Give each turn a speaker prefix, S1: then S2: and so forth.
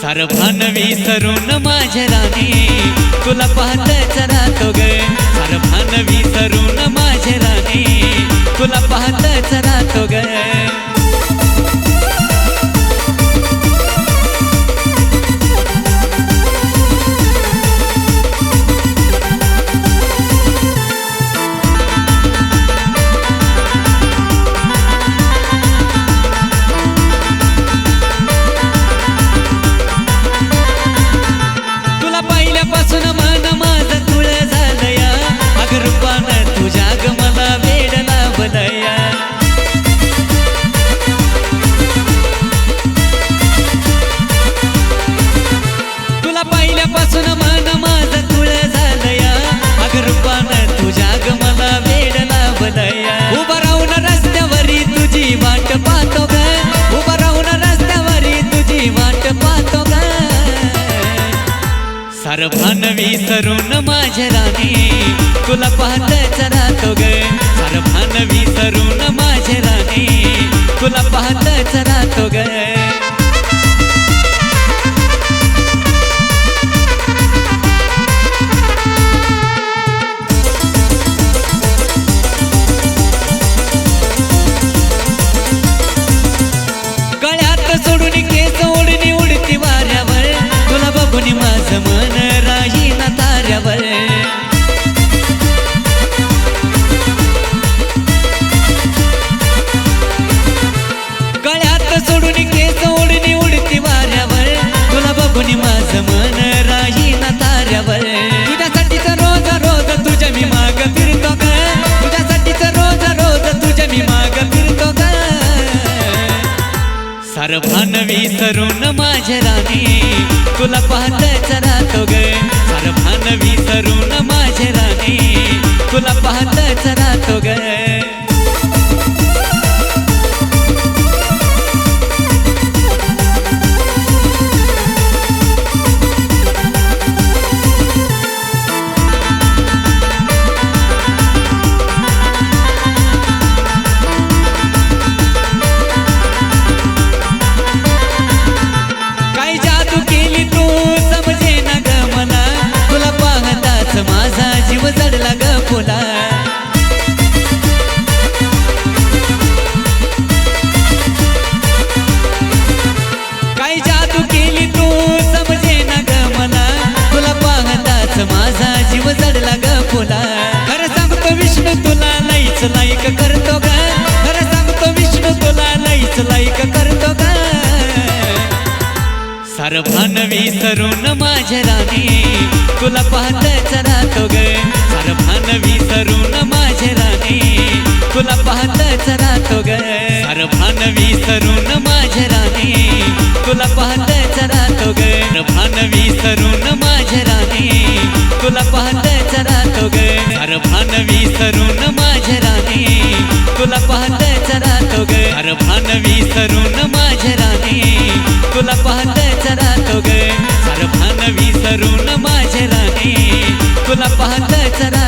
S1: सार भान विसरून माझ्या राणी तुला पाहतच राहतो ग सार भान विसरून माझ्या राणी तुला पाहतच राहतो ग पासून मन माझं तुळ झालया अग रूपानं तुझ्या ग मला वेड लावलया तुला पाहिल्यापासून मन माझं तुळ झालया अग रूपानं तुझ्या ग मला वेड लावलया उभा राहून रस्त्यावरी तुझी वाट पाहतो ग उभा राहून रस्त्यावरी तुझी वाट पाहतो ग सार भान विसरून माझ्या राणी तुला पाहतच राहतो ग सार भान विसरून माझ्या राणी तुला पाहतच राहतो ग गळ्यात सोडून केस ओढणी उडती वाऱ्यावर तुला बघून माझं मन राहीना ताऱ्यावर गळ्यात सोडून केस ओढणी उडती वाऱ्यावर तुला बघून माझं मन राहीना ताऱ्यावर तुझ्यासाठीच रोज रोज तुझ्या मी माग फिरतो ग तुझ्यासाठीच रोज रोज तुझ्या मी माग फिरतो ग सार भान विसरून माझ्या राणी तुला पाहतच राहतो ग सार भान विसरून माझ्या राणी तुला पाहतच राहतो ग माझा जीव जडला ग फुला काय जादू केली तू समजेना ग मला तुला पाहताच माझा जीव जडला ग फुला खरं सांगतो विष्णू तुला लईच लाईक करतो ग खरं सांगतो विष्णू तुला लईच लाईक करतो ग सार भान विसरून माझ्या राणी तुला पाहतच राहतो ग सार भान विसरून माझ्या राणी तुला पाहतच राहतो ग सार भान विसरून माझ्या राणी तुला पाहतच राहतो ग भान विसरून माझ्या राणी तुला पाहतच राहतो ग सार भान विसरून माझ्या राणी तुला पाहतच राहतो ग सार भान विसरून माझ्या राणी तुला पाहतच राहतो ग सार भान विसरून माझ्या राणी तुला पाहतच राहतो